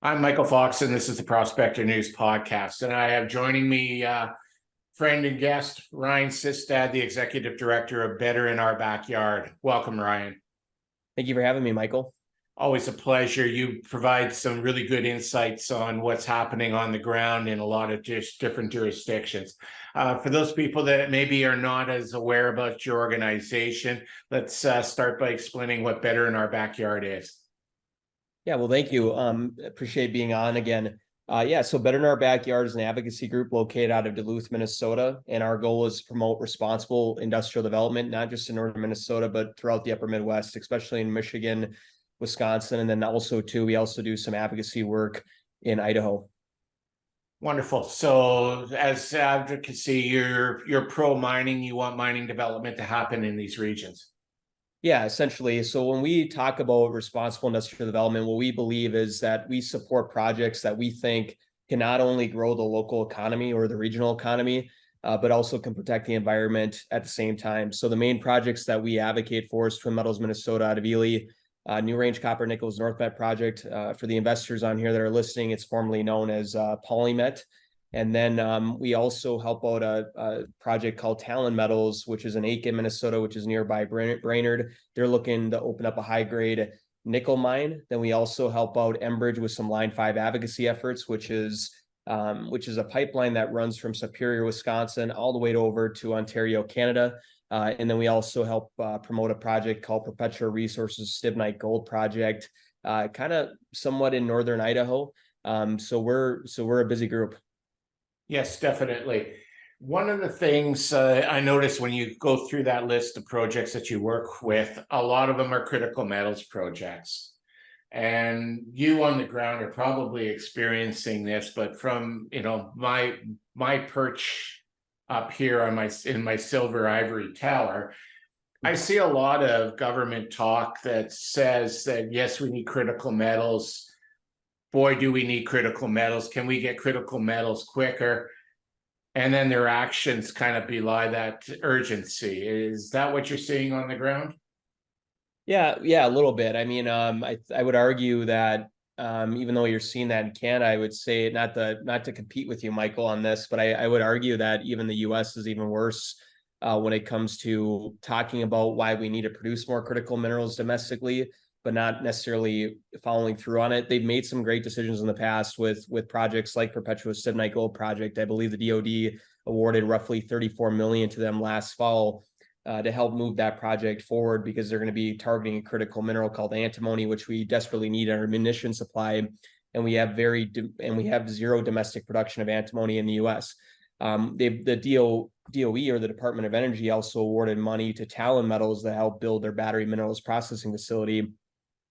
I'm Michael Fox, and this is the Prospector News Podcast. And I have joining me friend and guest Ryan Sistad, the Executive Director of Better in Our Backyard. Welcome, Ryan. Thank you for having me, Michael. Always a pleasure. You provide some really good insights on what's happening on the ground in a lot of just different jurisdictions. For those people that maybe are not as aware about your organization, let's start by explaining what Better in Our Backyard is. Yeah, well, thank you. Appreciate being on again. So Better in Our Backyard is an advocacy group located out of Duluth, Minnesota, and our goal is to promote responsible industrial development, not just in northern Minnesota, but throughout the upper Midwest, especially in Michigan, Wisconsin, and then also too, we also do some advocacy work in Idaho. Wonderful. So as advocacy, you're pro mining, you want mining development to happen in these regions. Yeah, essentially. So when we talk about responsible industrial development, what we believe is that we support projects that we think can not only grow the local economy or the regional economy, but also can protect the environment at the same time. So the main projects that we advocate for is Twin Metals Minnesota out of Ely, NewRange Copper Nickel's NorthMet project. For the investors on here that are listening, it's formerly known as PolyMet. And then we also help out a project called Talon Metals, which is in Aiken, Minnesota, which is nearby Brainerd. They're looking to open up a high-grade nickel mine. Then we also help out Enbridge with some Line 5 advocacy efforts, which is a pipeline that runs from Superior, Wisconsin, all the way over to Ontario, Canada. And then we also help promote a project called Perpetua Resources Stibnite Gold Project, kind of somewhat in northern Idaho. So we're a busy group. Yes, definitely. One of the things I noticed when you go through that list of projects that you work with, a lot of them are critical metals projects. And you on the ground are probably experiencing this, but from my perch up here on in my silver ivory tower, I see a lot of government talk that says that yes, we need critical metals. Boy, do we need critical metals. Can we get critical metals quicker? And then their actions kind of belie that urgency. Is that what you're seeing on the ground? Yeah, a little bit. I mean, I would argue that even though you're seeing that in Canada, I would say not to compete with you, Michael, on this, but I would argue that even the U.S. is even worse when it comes to talking about why we need to produce more critical minerals domestically, but not necessarily following through on it. They've made some great decisions in the past with projects like Perpetua Stibnite Gold Project. I believe the DoD awarded roughly $34 million to them last fall to help move that project forward because they're going to be targeting a critical mineral called antimony, which we desperately need in our munition supply. And we have zero domestic production of antimony in the U.S. The DOE or the Department of Energy also awarded money to Talon Metals to help build their battery minerals processing facility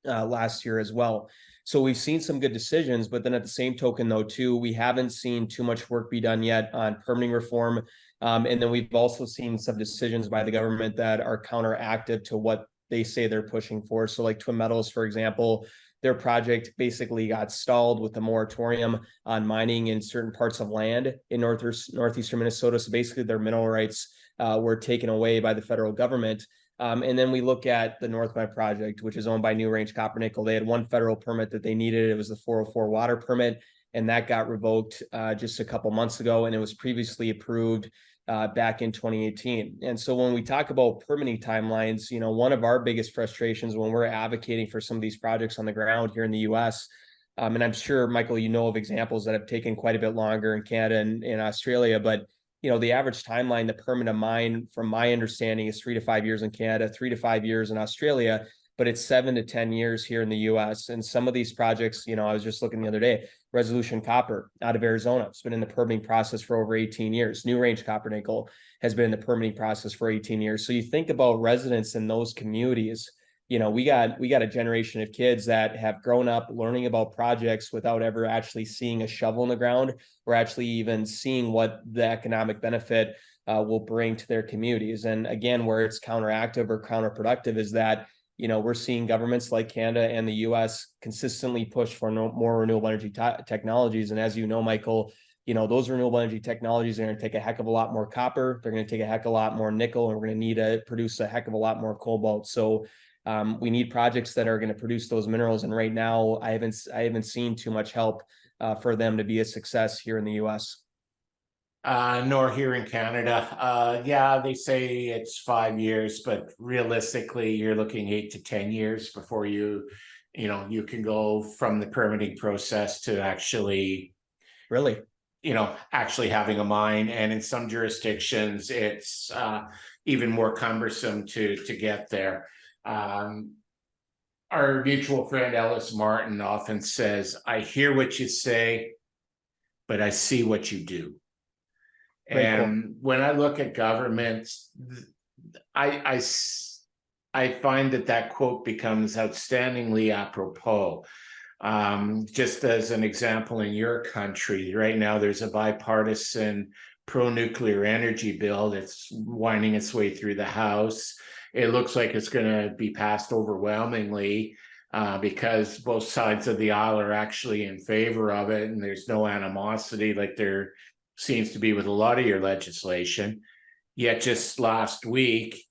last year as well. So we've seen some good decisions, but then at the same token, though, too, we haven't seen too much work be done yet on permitting reform. And then we've also seen some decisions by the government that are counteractive to what they say they're pushing for. So like Twin Metals, for example, their project basically got stalled with a moratorium on mining in certain parts of land in northeastern Minnesota. So basically their mineral rights were taken away by the federal government. And then we look at the NorthMet project, which is owned by NewRange Copper Nickel. They had one federal permit that they needed. It was the 404 water permit, and that got revoked just a couple months ago, and it was previously approved back in 2018. And so when we talk about permitting timelines, one of our biggest frustrations when we're advocating for some of these projects on the ground here in the U.S., and I'm sure, Michael, you know of examples that have taken quite a bit longer in Canada and in Australia, but the average timeline to permit a mine, from my understanding, is 3 to 5 years in Canada, 3 to 5 years in Australia, but it's 7 to 10 years here in the U.S. And some of these projects, I was just looking the other day, Resolution Copper out of Arizona, it's been in the permitting process for over 18 years. NewRange Copper Nickel has been in the permitting process for 18 years. So you think about residents in those communities, we got a generation of kids that have grown up learning about projects without ever actually seeing a shovel in the ground or actually even seeing what the economic benefit will bring to their communities. And again, where it's counteractive or counterproductive is that, we're seeing governments like Canada and the US consistently push for more renewable energy technologies. And as you know, Michael, those renewable energy technologies are going to take a heck of a lot more copper. They're going to take a heck of a lot more nickel, and we're going to need to produce a heck of a lot more cobalt. So We need projects that are going to produce those minerals. And right now, I haven't seen too much help for them to be a success here in the U.S. Nor here in Canada. Yeah, they say it's 5 years, but realistically, you're looking 8 to 10 years before you can go from the permitting process to actually, Really? actually having a mine. And in some jurisdictions, it's even more cumbersome to get there. Our mutual friend Ellis Martin often says, "I hear what you say, but I see what you do." Great quote. And when I look at governments, I I find that quote becomes outstandingly apropos. Just as an example, in your country right now, there's a bipartisan pro-nuclear energy bill that's winding its way through the House. It looks like it's going to be passed overwhelmingly because both sides of the aisle are actually in favor of it, and there's no animosity like there seems to be with a lot of your legislation. Yet just last week,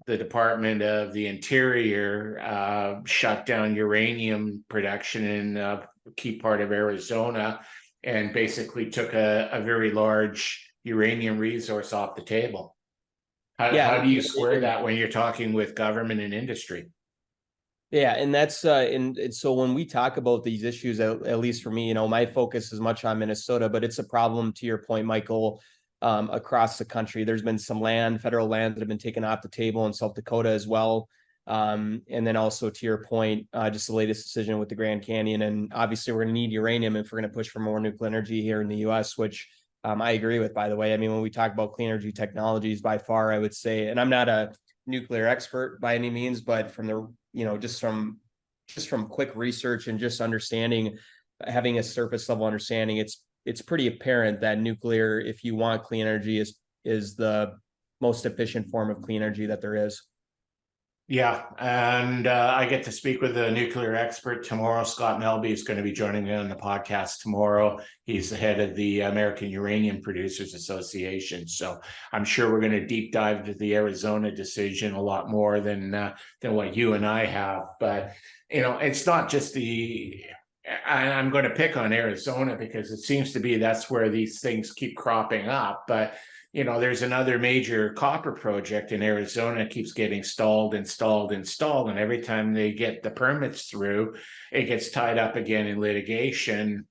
the Department of the Interior shut down uranium production in a key part of Arizona and basically took a very large uranium resource off the table. How do you square that when you're talking with government and industry? Yeah, and that's and so when we talk about these issues, at least for me, my focus is much on Minnesota, but it's a problem, to your point, Michael, across the country. There's been some federal land that have been taken off the table in South Dakota as well. And then also, to your point, just the latest decision with the Grand Canyon. And obviously we're going to need uranium if we're going to push for more nuclear energy here in the US, which I agree with, by the way. I mean, when we talk about clean energy technologies, by far, I would say, and I'm not a nuclear expert by any means, but from the just from quick research and just understanding, having a surface level understanding, it's pretty apparent that nuclear, if you want clean energy, is the most efficient form of clean energy that there is. Yeah, and I get to speak with a nuclear expert tomorrow. Scott Melby is going to be joining me on the podcast tomorrow. He's the head of the American Uranium Producers Association. So I'm sure we're going to deep dive into the Arizona decision a lot more than what you and I have. But it's not just I'm going to pick on Arizona because it seems to be that's where these things keep cropping up. But there's another major copper project in Arizona keeps getting stalled. And every time they get the permits through, it gets tied up again in litigation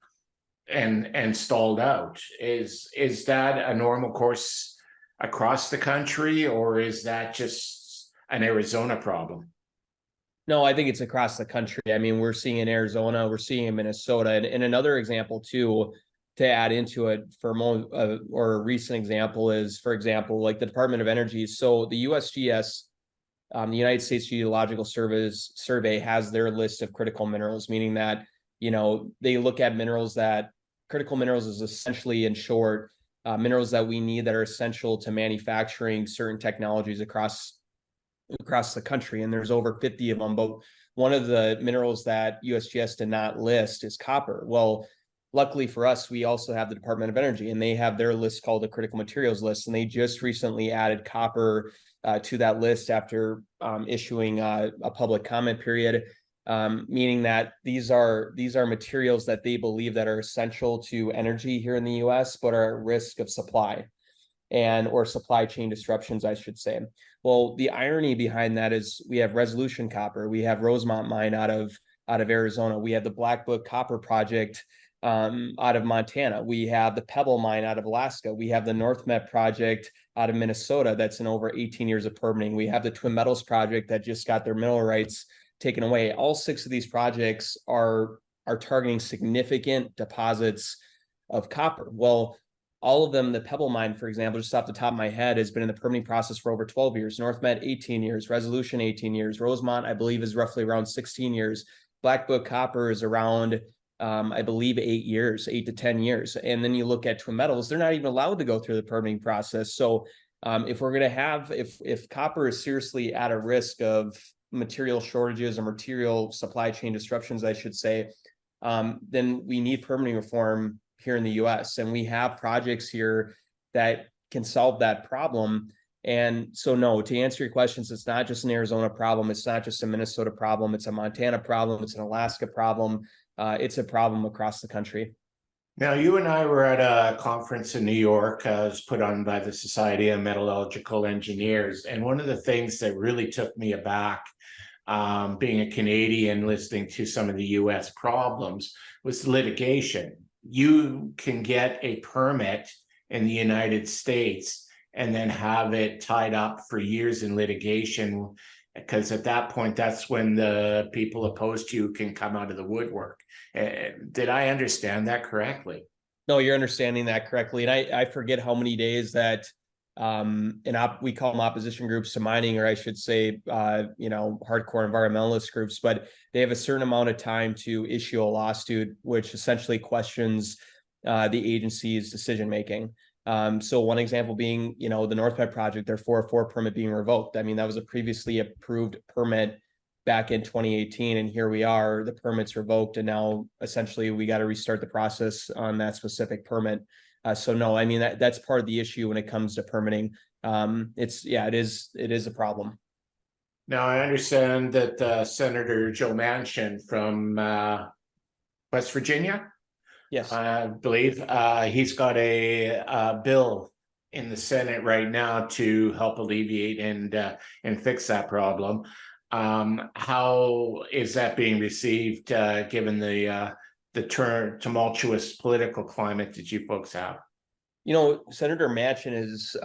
and stalled out. Is that a normal course across the country, or is that just an Arizona problem? No, I think it's across the country. I mean, we're seeing in Arizona, we're seeing in Minnesota, and another example too, to add into it or a recent example is, for example, like the Department of Energy. So the USGS, the United States Geological Survey, has their list of critical minerals, meaning that, they look at critical minerals is essentially, in short, minerals that we need that are essential to manufacturing certain technologies across the country. And there's over 50 of them. But one of the minerals that USGS did not list is copper. Well, luckily for us, we also have the Department of Energy, and they have their list called the Critical Materials List. And they just recently added copper to that list after issuing a public comment period, meaning that these are materials that they believe that are essential to energy here in the US, but are at risk of supply or supply chain disruptions, I should say. Well, the irony behind that is we have Resolution Copper, we have Rosemont Mine out of Arizona, we have the Black Book Copper Project out of Montana. We have the Pebble Mine out of Alaska. We have the NorthMet project out of Minnesota that's in over 18 years of permitting. We have the Twin Metals project that just got their mineral rights taken away. All 6 of these projects are targeting significant deposits of copper. Well, all of them, the Pebble Mine, for example, just off the top of my head, has been in the permitting process for over 12 years. NorthMet, 18 years. Resolution, 18 years. Rosemont, I believe, is roughly around 16 years. Black Book Copper is around I believe 8 to 10 years. And then you look at Twin Metals, they're not even allowed to go through the permitting process. So if we're going to if copper is seriously at a risk of material shortages or material supply chain disruptions, I should say, then we need permitting reform here in the US. And we have projects here that can solve that problem. And so, no, to answer your questions, it's not just an Arizona problem. It's not just a Minnesota problem. It's a Montana problem. It's an Alaska problem. It's a problem across the country. Now, you and I were at a conference in New York, it was put on by the Society of Metallurgical Engineers. And one of the things that really took me aback, being a Canadian, listening to some of the US problems, was litigation. You can get a permit in the United States and then have it tied up for years in litigation, because at that point, that's when the people opposed to you can come out of the woodwork. Did I understand that correctly? No, you're understanding that correctly. And I forget how many days that we call them opposition groups to mining, or I should say, hardcore environmentalist groups, but they have a certain amount of time to issue a lawsuit, which essentially questions the agency's decision making. So one example being, the North Pine project, their 404 permit being revoked. I mean, that was a previously approved permit back in 2018, and here we are, the permit's revoked, and now essentially we got to restart the process on that specific permit. So no, I mean, that's part of the issue when it comes to permitting. It is a problem. Now, I understand that Senator Joe Manchin from West Virginia, Yes. I believe, he's got a bill in the Senate right now to help alleviate and fix that problem. How is that being received, given the tumultuous political climate that you folks have? Senator Manchin is,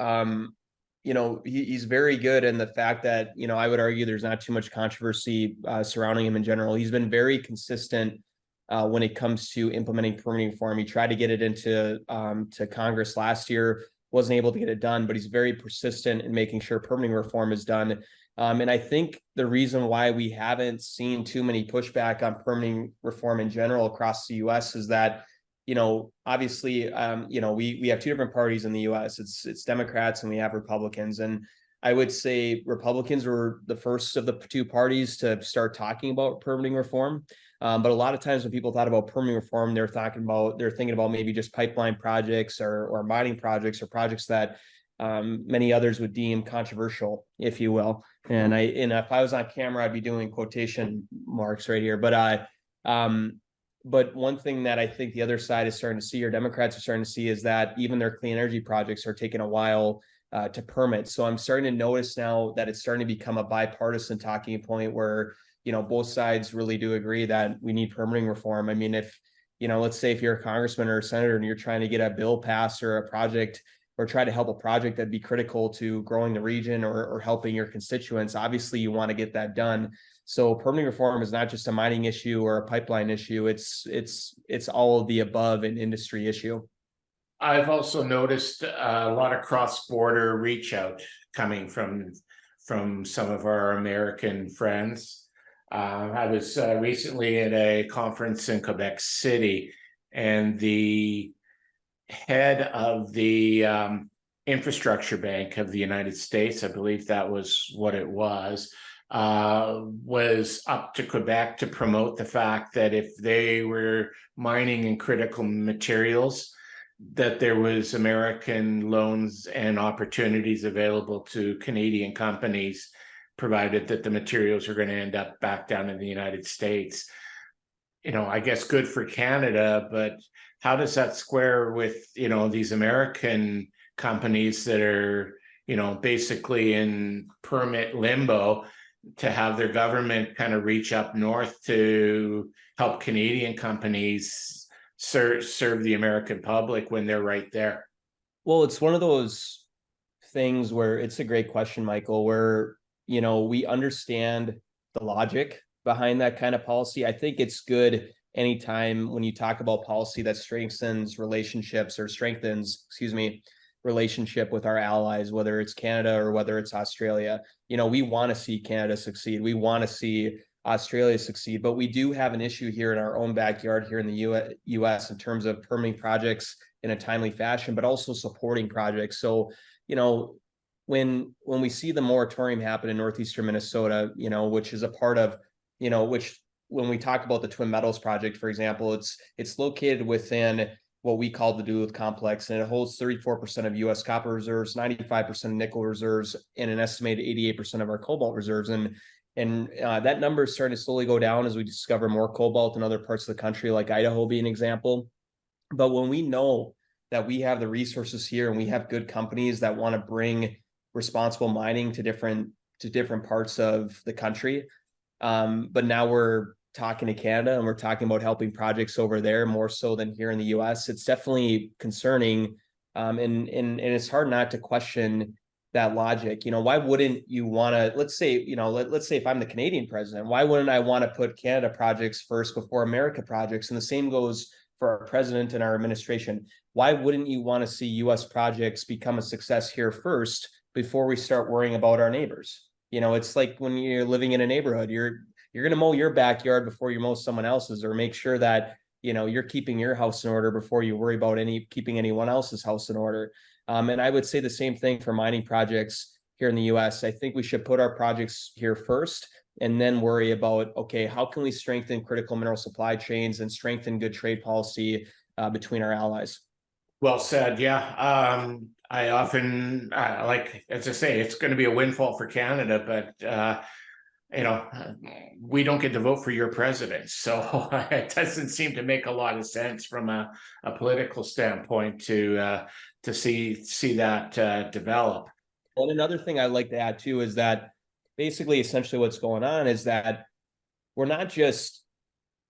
he's very good in the fact that, I would argue there's not too much controversy surrounding him in general. He's been very consistent when it comes to implementing permitting reform. He tried to get it into to Congress last year, wasn't able to get it done, but he's very persistent in making sure permitting reform is done. And I think the reason why we haven't seen too many pushback on permitting reform in general across the U.S. is that, obviously, we have two different parties in the U.S. It's Democrats and we have Republicans. And I would say Republicans were the first of the two parties to start talking about permitting reform. But a lot of times when people thought about permitting reform, they're thinking about maybe just pipeline projects or mining projects or projects that many others would deem controversial, if you will. And if I was on camera, I'd be doing quotation marks right here. But one thing that I think the other side is starting to see, or Democrats are starting to see, is that even their clean energy projects are taking a while to permit. So I'm starting to notice now that it's starting to become a bipartisan talking point where, both sides really do agree that we need permitting reform. I mean, if, let's say if you're a congressman or a senator and you're trying to get a bill passed or a project or try to help a project that'd be critical to growing the region or helping your constituents, obviously you want to get that done. So permitting reform is not just a mining issue or a pipeline issue. It's all of the above an industry issue. I've also noticed a lot of cross-border reach out coming from some of our American friends. I was recently at a conference in Quebec City, and the head of the Infrastructure Bank of the United States, I believe that was what it was up to Quebec to promote the fact that if they were mining in critical materials, that there was American loans and opportunities available to Canadian companies, provided that the materials are going to end up back down in the United States. I guess good for Canada, but how does that square with, these American companies that are, basically in permit limbo, to have their government kind of reach up north to help Canadian companies serve the American public when they're right there? Well, it's one of those things where it's a great question, Michael, where, we understand the logic behind that kind of policy. I think it's good anytime when you talk about policy that strengthens relationship with our allies, whether it's Canada or whether it's Australia. We want to see Canada succeed. We want to see Australia succeed, but we do have an issue here in our own backyard here in the US in terms of permitting projects in a timely fashion, but also supporting projects. So, when we see the moratorium happen in northeastern Minnesota, which is a part of, which when we talk about the Twin Metals project, for example, it's located within what we call the Duluth Complex, and it holds 34% of U.S. copper reserves, 95% of nickel reserves, and an estimated 88% of our cobalt reserves. And that number is starting to slowly go down as we discover more cobalt in other parts of the country, like Idaho being an example. But when we know that we have the resources here and we have good companies that want to bring responsible mining to different parts of the country, but now we're talking to Canada and we're talking about helping projects over there more so than here in the US, it's definitely concerning. And it's hard not to question that logic. You know, why wouldn't you want to, let's say, you know, let's say if I'm the Canadian president, why wouldn't I want to put Canada projects first before America projects? And the same goes for our president and our administration. Why wouldn't you want to see US projects become a success here first before we start worrying about our neighbors? You know, it's like when you're living in a neighborhood, you're going to mow your backyard before you mow someone else's, or make sure that, you know, you're keeping your house in order before you worry about keeping anyone else's house in order. And I would say the same thing for mining projects here in the US. I think we should put our projects here first and then worry about, okay, how can we strengthen critical mineral supply chains and strengthen good trade policy between our allies? Well said. Yeah. I often like, as I say, it's going to be a windfall for Canada, but you know, we don't get to vote for your president, so it doesn't seem to make a lot of sense from a political standpoint to see that develop. And another thing I'd like to add too is that basically, essentially, what's going on is that we're not just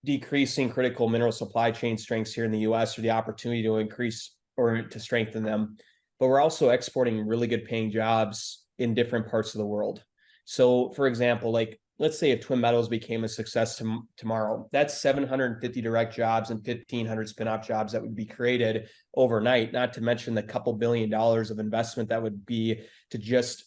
decreasing critical mineral supply chain strengths here in the US or the opportunity to increase or to strengthen them, but we're also exporting really good paying jobs in different parts of the world. So, for example, like let's say if Twin Metals became a success tomorrow, that's 750 direct jobs and 1,500 spin-off jobs that would be created overnight, not to mention the couple $2 billion of investment that would be to just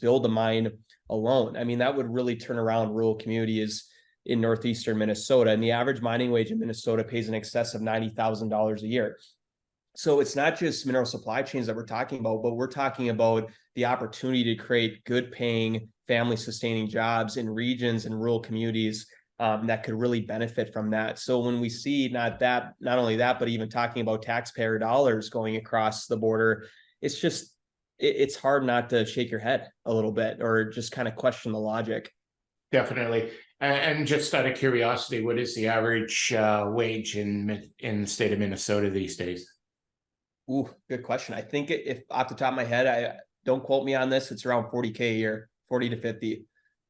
build the mine alone. I mean, that would really turn around rural communities in northeastern Minnesota. And the average mining wage in Minnesota pays in excess of $90,000 a year. So it's not just mineral supply chains that we're talking about, but we're talking about the opportunity to create good paying, family sustaining jobs in regions and rural communities that could really benefit from that. So when we see not only that, but even talking about taxpayer dollars going across the border, it's hard not to shake your head a little bit or just kind of question the logic. Definitely. And just out of curiosity, what is the average wage in the state of Minnesota these days? Ooh, good question. I think if off the top of my head, I don't quote me on this, it's around 40K a year, 40 to 50.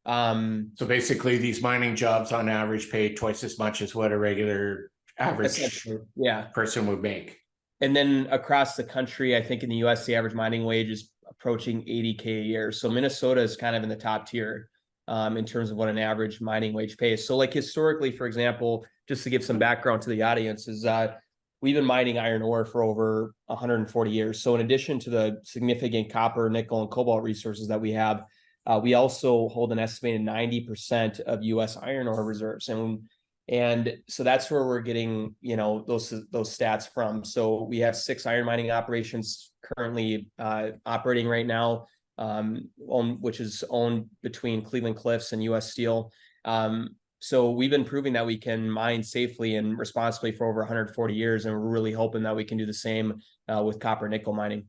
So basically these mining jobs on average pay twice as much as what a regular average person would make. And then across the country, I think in the US, the average mining wage is approaching 80K a year. So Minnesota is kind of in the top tier in terms of what an average mining wage pays. So like historically, for example, just to give some background to the audience, is we've been mining iron ore for over 140 years. So in addition to the significant copper, nickel, and cobalt resources that we have, we also hold an estimated 90% of US iron ore reserves. And so that's where we're getting, you know, those stats from. So we have 6 iron mining operations currently operating right now, which is owned between Cleveland Cliffs and US Steel. So we've been proving that we can mine safely and responsibly for over 140 years, and we're really hoping that we can do the same with copper nickel mining.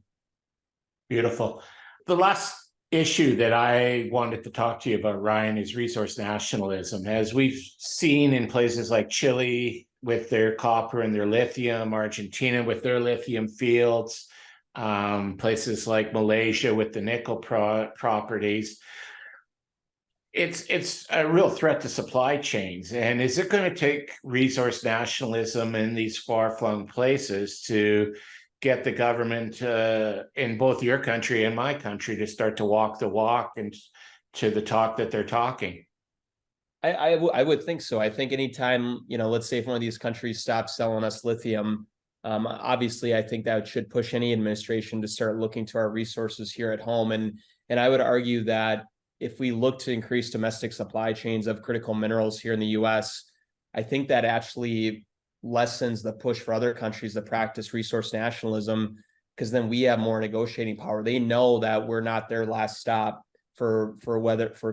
Beautiful. The last issue that I wanted to talk to you about, Ryan, is resource nationalism. As we've seen in places like Chile with their copper and their lithium, Argentina with their lithium fields, places like Malaysia with the nickel properties, it's a real threat to supply chains. And is it going to take resource nationalism in these far-flung places to get the government in both your country and my country to start to walk the walk and to the talk that they're talking? I would think so. I think anytime, you know, let's say if one of these countries stops selling us lithium, obviously I think that should push any administration to start looking to our resources here at home. And I would argue that if we look to increase domestic supply chains of critical minerals here in the US, I think that actually lessens the push for other countries to practice resource nationalism, because then we have more negotiating power. They know that we're not their last stop for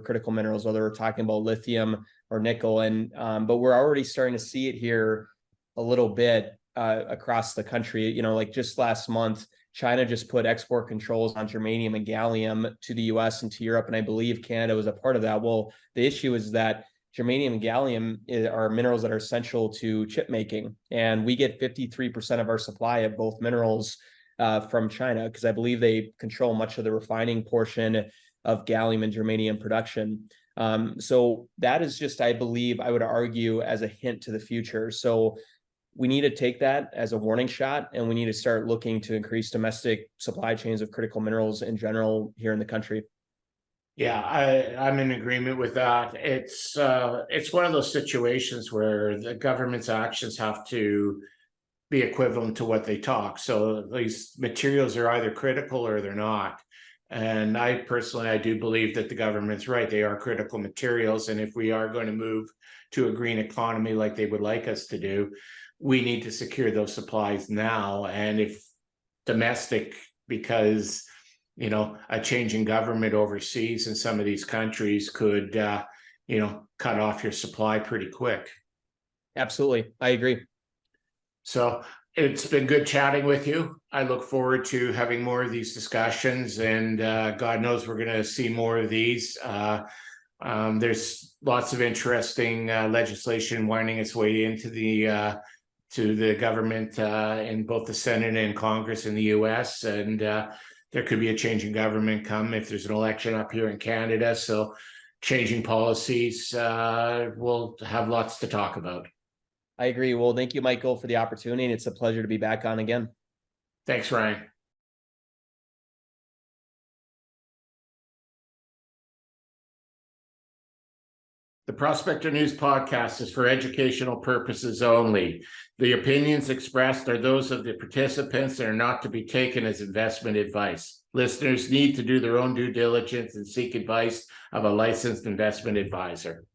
critical minerals, whether we're talking about lithium or nickel. And but we're already starting to see it here a little bit. across the country. You know, like just last month, China just put export controls on germanium and gallium to the US and to Europe, and I believe Canada was a part of that. Well, the issue is that germanium and gallium are minerals that are essential to chip making, and we get 53% of our supply of both minerals from China, because I believe they control much of the refining portion of gallium and germanium production. So that is just, I believe, I would argue, as a hint to the future. So we need to take that as a warning shot, and we need to start looking to increase domestic supply chains of critical minerals in general here in the country. Yeah, I'm in agreement with that. It's one of those situations where the government's actions have to be equivalent to what they talk. So these materials are either critical or they're not. And I personally, I do believe that the government's right. They are critical materials. And if we are going to move to a green economy like they would like us to do, we need to secure those supplies now. And if domestic, because, you know, a change in government overseas in some of these countries could, you know, cut off your supply pretty quick. Absolutely. I agree. So it's been good chatting with you. I look forward to having more of these discussions, and God knows we're going to see more of these. There's lots of interesting legislation winding its way into the government in both the Senate and Congress in the US, and there could be a change in government come if there's an election up here in Canada. So changing policies, we'll have lots to talk about. I agree. Well, thank you, Michael, for the opportunity. And it's a pleasure to be back on again. Thanks, Ryan. The Prospector News podcast is for educational purposes only. The opinions expressed are those of the participants and are not to be taken as investment advice. Listeners need to do their own due diligence and seek advice of a licensed investment advisor.